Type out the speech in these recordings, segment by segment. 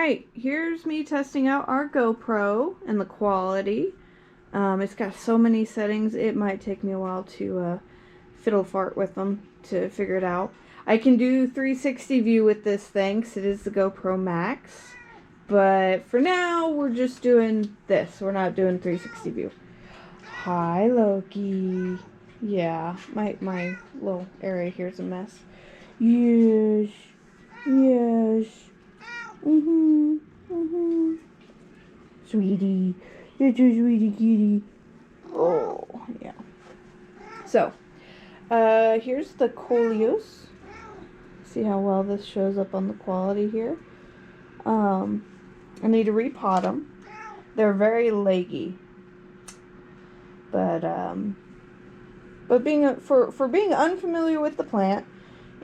Alright, here's me testing out our GoPro and the quality. It's got so many settings, it might take me a while to fiddle fart with them to figure it out. I can do 360 view with this thing, 'cause it is the GoPro Max. But for now, we're just doing this. We're not doing 360 view. Hi, Loki. Yeah, my little area here is a mess. Yes. Yes. Sweetie. It's a sweetie kitty. Oh, yeah. So, here's the Coleos. See how well this shows up on the quality here. I need to repot them. They're very leggy. But being for being unfamiliar with the plant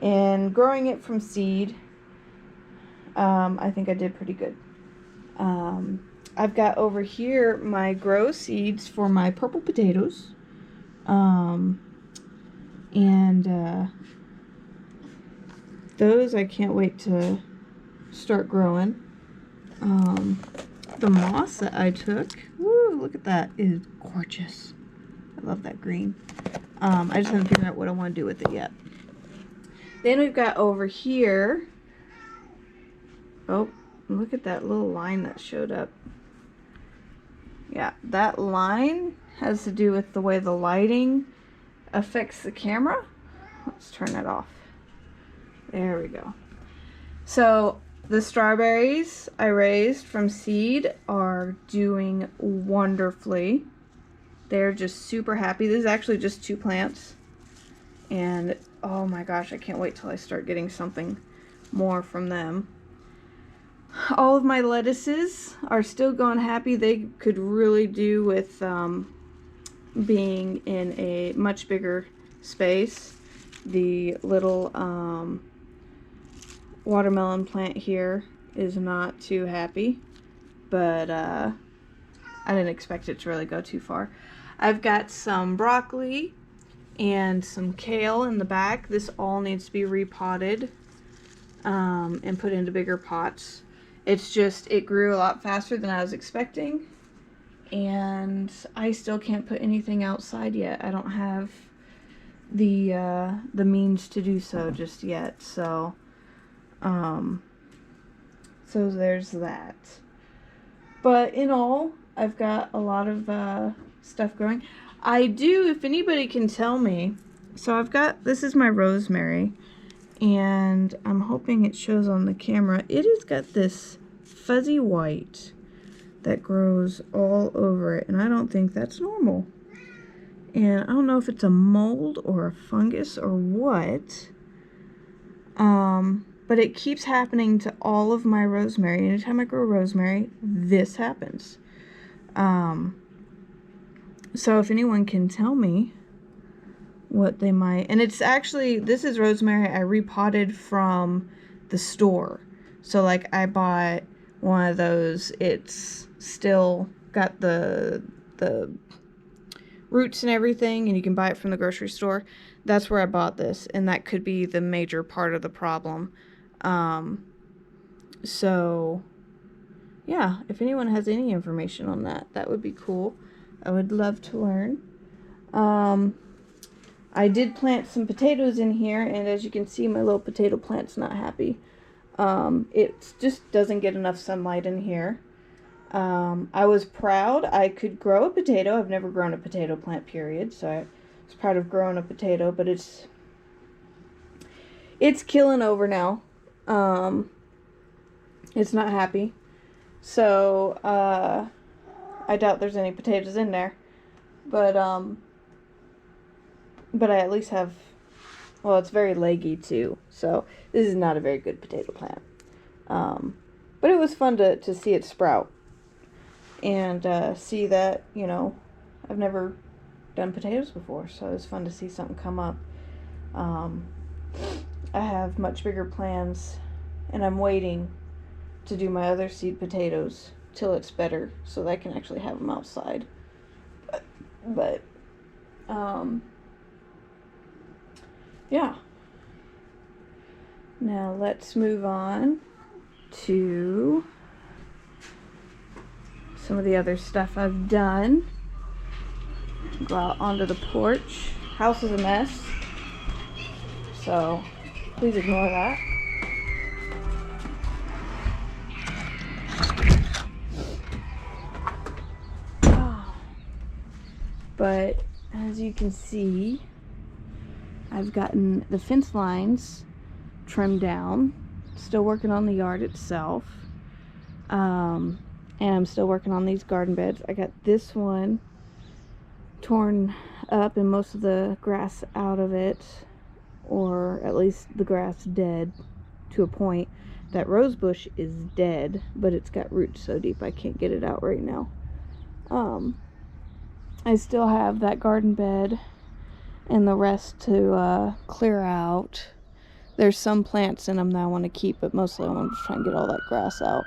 and growing it from seed, I think I did pretty good. I've got over here my grow seeds for my purple potatoes. Those I can't wait to start growing. The moss that I took, woo, look at that, it is gorgeous. I love that green. I just haven't figured out what I want to do with it yet. Then we've got over here, oh, look at that little line that showed up. Yeah, that line has to do with the way the lighting affects the camera. Let's turn it off. There we go. So the strawberries I raised from seed are doing wonderfully. They're just super happy. This is actually just 2 plants. And oh my gosh, I can't wait till I start getting something more from them. All of my lettuces are still going happy. They could really do with being in a much bigger space. The little watermelon plant here is not too happy, but I didn't expect it to really go too far. I've got some broccoli and some kale in the back. This all needs to be repotted and put into bigger pots. It's just, it grew a lot faster than I was expecting, and I still can't put anything outside yet. I don't have the means to do so just yet, so there's that. But in all, I've got a lot of stuff growing. I do, if anybody can tell me, so I've got, this is my rosemary, and I'm hoping it shows on the camera. It has got this fuzzy white that grows all over it, and I don't think that's normal. And I don't know if it's a mold or a fungus or what, but it keeps happening to all of my rosemary. Anytime I grow rosemary, this happens. So if anyone can tell me what they might, and it's actually, this is rosemary I repotted from the store. So like I bought one of those, it's still got the roots and everything, and you can buy it from the grocery store. That's where I bought this, and that could be the major part of the problem. So yeah, if anyone has any information on that, that would be cool. I would love to learn. I did plant some potatoes in here, and as you can see, my little potato plant's not happy. It just doesn't get enough sunlight in here. I was proud I could grow a potato. I've never grown a potato plant, period, so I was proud of growing a potato, but it's killing over now. It's not happy. So, I doubt there's any potatoes in there, but I at least have, well, it's very leggy too, so this is not a very good potato plant. But it was fun to see it sprout and see that, you know, I've never done potatoes before, so it was fun to see something come up. I have much bigger plans, and I'm waiting to do my other seed potatoes till it's better so that I can actually have them outside. But yeah. Now let's move on to some of the other stuff I've done. Go out onto the porch. House is a mess, so please ignore that. But as you can see, I've gotten the fence lines trimmed down. Still working on the yard itself. And I'm still working on these garden beds. I got this one torn up and most of the grass out of it, or at least the grass dead to a point. That rose bush is dead, but it's got roots so deep I can't get it out right now. I still have that garden bed and the rest to clear out. There's some plants in them that I want to keep, but mostly I want to try and get all that grass out.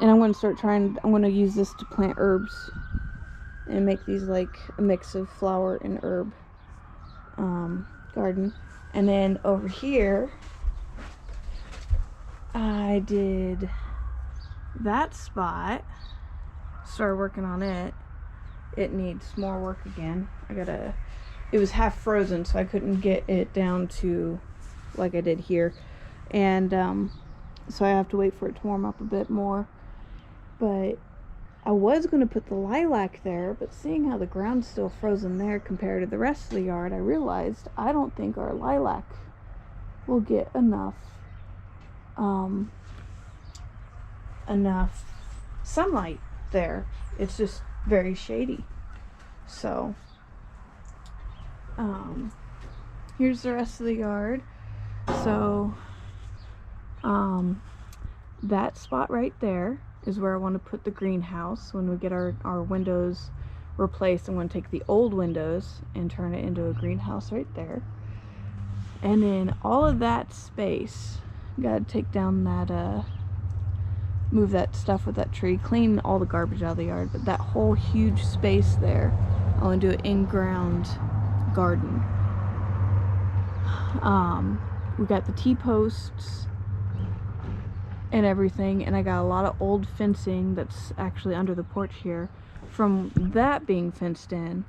And I'm going to use this to plant herbs and make these like a mix of flower and herb garden. And then over here, I did that spot, started working on it. It needs more work again. It was half frozen, so I couldn't get it down to like I did here. And so I have to wait for it to warm up a bit more. But I was going to put the lilac there, but seeing how the ground's still frozen there compared to the rest of the yard, I realized I don't think our lilac will get enough sunlight there. It's just very shady. So here's the rest of the yard. So that spot right there is where I want to put the greenhouse. When we get our windows replaced, I'm going to take the old windows and turn it into a greenhouse right there. And then all of that space, gotta take down that move that stuff with that tree, clean all the garbage out of the yard, but that whole huge space there, I want to do an in-ground garden. We got the T-posts and everything, and I got a lot of old fencing that's actually under the porch here from that being fenced in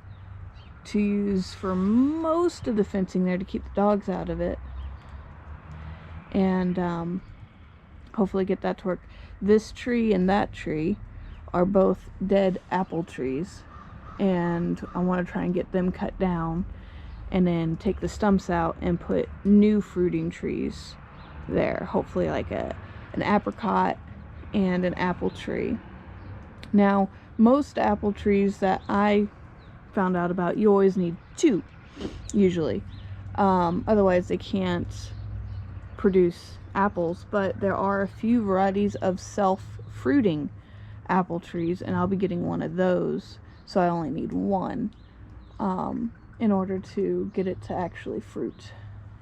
to use for most of the fencing there to keep the dogs out of it, and hopefully get that to work. This tree and that tree are both dead apple trees, and I want to try and get them cut down and then take the stumps out and put new fruiting trees there, hopefully like an apricot and an apple tree. Now, most apple trees that I found out about, you always need two, usually. Otherwise they can't produce apples, but there are a few varieties of self-fruiting apple trees, and I'll be getting one of those, so I only need one in order to get it to actually fruit.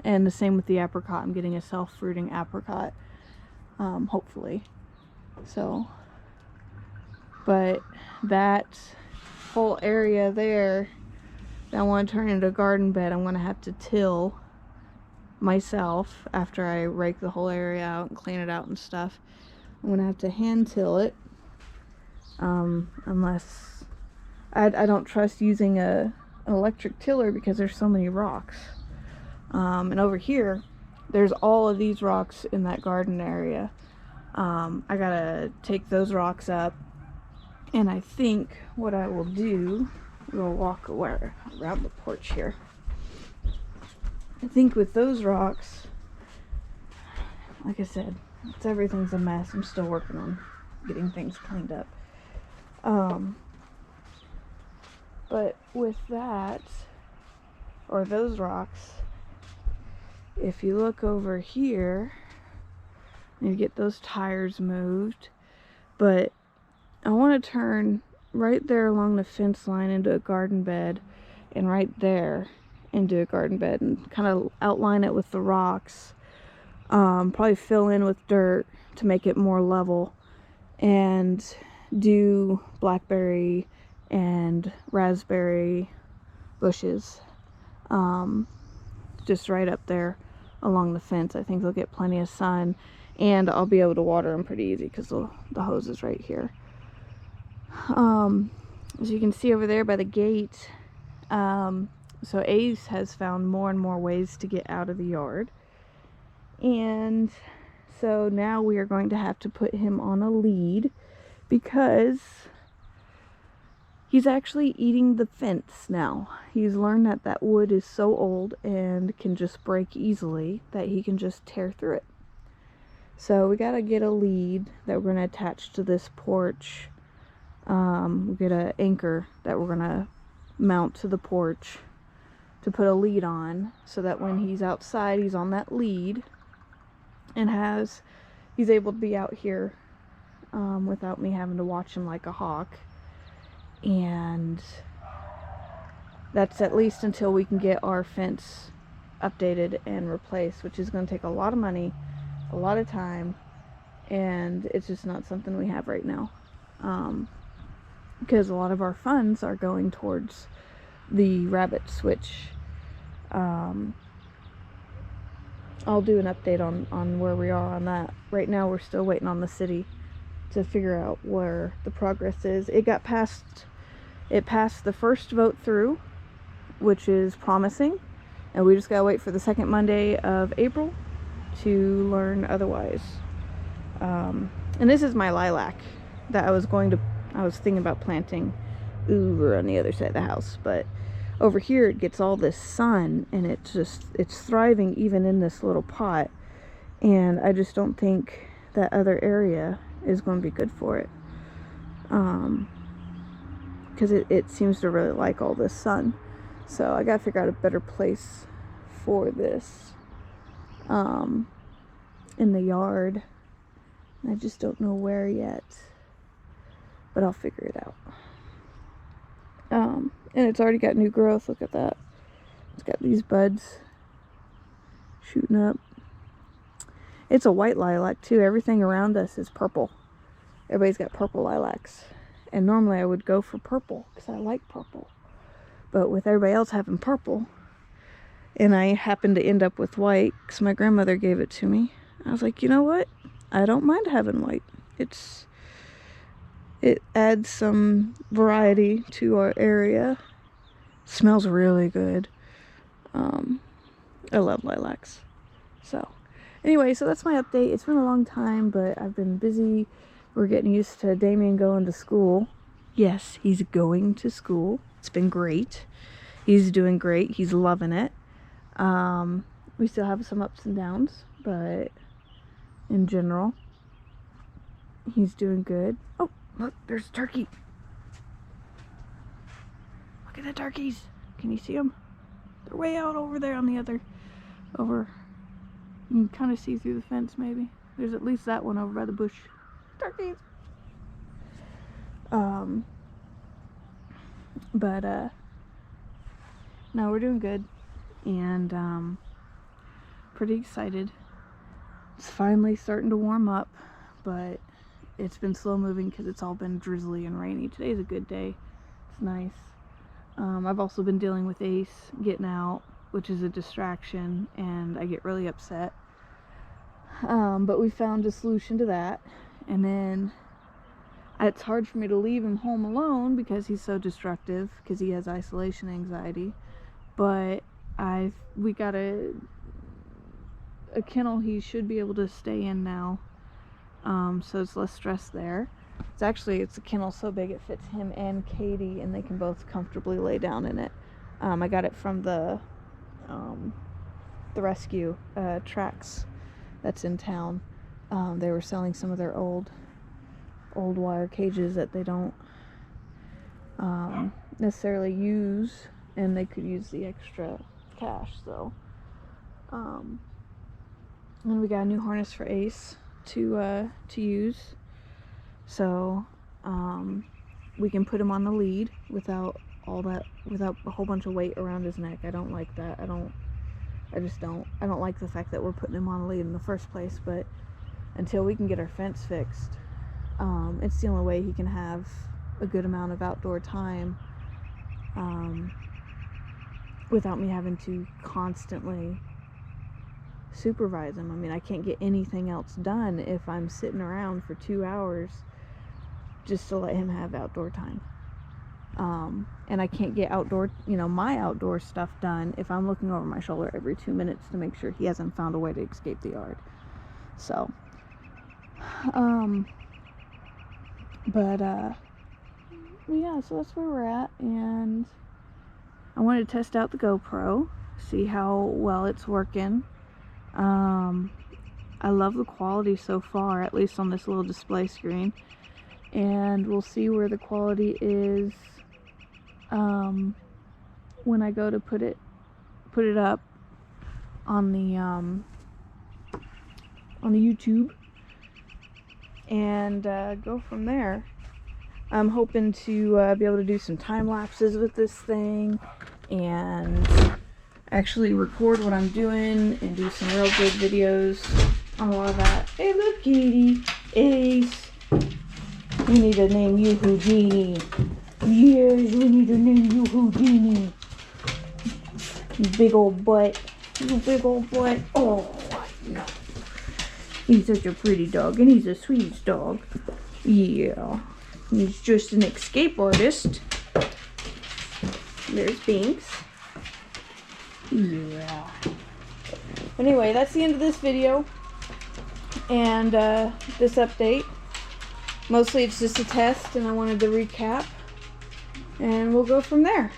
And the same with the apricot. I'm getting a self-fruiting apricot, hopefully. So, but that whole area there that I want to turn into a garden bed, I'm going to have to till myself after I rake the whole area out and clean it out and stuff. I'm going to have to hand till it, unless I don't trust using an electric tiller because there's so many rocks. And over here there's all of these rocks in that garden area. I gotta take those rocks up, and I think what I will do, we'll walk around the porch here. I think with those rocks, like I said, everything's a mess. I'm still working on getting things cleaned up. But with that, or those rocks, if you look over here, you get those tires moved. But I want to turn right there along the fence line into a garden bed, and right there into a garden bed, and kind of outline it with the rocks. Probably fill in with dirt to make it more level, and do blackberry and raspberry bushes just right up there along the fence. I think they'll get plenty of sun, and I'll be able to water them pretty easy because the hose is right here. As you can see over there by the gate, so Ace has found more and more ways to get out of the yard. And so now we are going to have to put him on a lead because he's actually eating the fence now. He's learned that that wood is so old and can just break easily that he can just tear through it. So we gotta get a lead that we're gonna attach to this porch. We'll get an anchor that we're gonna mount to the porch to put a lead on, so that when he's outside, he's on that lead and he's able to be out here without me having to watch him like a hawk. And that's at least until we can get our fence updated and replaced, which is going to take a lot of money, a lot of time, and it's just not something we have right now, because a lot of our funds are going towards the rabbit switch. I'll do an update on where we are on that. Right now we're still waiting on the city to figure out where the progress is. It passed the first vote through, which is promising, and we just gotta wait for the second Monday of April to learn otherwise. And this is my lilac that I was thinking about planting over on the other side of the house, but over here it gets all this sun and it's thriving even in this little pot, and I just don't think that other area is going to be good for it, because it seems to really like all this sun. So I gotta figure out a better place for this in the yard. I just don't know where yet, but I'll figure it out. And it's already got new growth. Look at that. It's got these buds shooting up. It's a white lilac too. Everything around us is purple. Everybody's got purple lilacs. And normally I would go for purple because I like purple. But with everybody else having purple, and I happened to end up with white because my grandmother gave it to me, I was like, you know what? I don't mind having white. It adds some variety to our area. Smells really good. I love lilacs. So anyway, so that's my update. It's been a long time, but I've been busy. We're getting used to Damien going to school. Yes, he's going to school. It's been great. He's doing great. He's loving it. We still have some ups and downs, but in general, he's doing good. Oh, look, there's a turkey. Look at the turkeys. Can you see them? They're way out over there on the other, you can kind of see through the fence maybe. There's at least that one over by the bush. Turkeys. But no, we're doing good, and pretty excited. It's finally starting to warm up, but it's been slow moving because it's all been drizzly and rainy. Today's a good day. It's nice. I've also been dealing with Ace getting out, which is a distraction, and I get really upset. But we found a solution to that, and then it's hard for me to leave him home alone because he's so destructive, because he has isolation anxiety. But we got a kennel he should be able to stay in now, so it's less stress there. It's a kennel so big it fits him and Katie, and they can both comfortably lay down in it. I got it from the rescue tracks that's in town. They were selling some of their old wire cages that they don't necessarily use, and they could use the extra cash. So and we got a new harness for Ace to use, so we can put him on the lead without a whole bunch of weight around his neck. I don't like that. I don't like the fact that we're putting him on a lead in the first place. But until we can get our fence fixed, it's the only way he can have a good amount of outdoor time without me having to constantly supervise him. I mean, I can't get anything else done if I'm sitting around for 2 hours just to let him have outdoor time. And I can't get outdoor, my outdoor stuff done if I'm looking over my shoulder every 2 minutes to make sure he hasn't found a way to escape the yard. So, yeah, so that's where we're at, and I wanted to test out the GoPro, see how well it's working. I love the quality so far, at least on this little display screen, and we'll see where the quality is when I go to put it up on the YouTube, and go from there. I'm hoping to be able to do some time lapses with this thing and actually record what I'm doing and do some real good videos on all of that. Hey, look, Katie, Ace. We need to name you Houdini. Yes, we need to name you Houdini. You big old butt. You big old butt. Oh, no. He's such a pretty dog, and he's the sweetest dog. Yeah. He's just an escape artist. There's Binks. Yeah. Anyway, that's the end of this video. And this update. Mostly it's just a test, and I wanted to recap. And we'll go from there.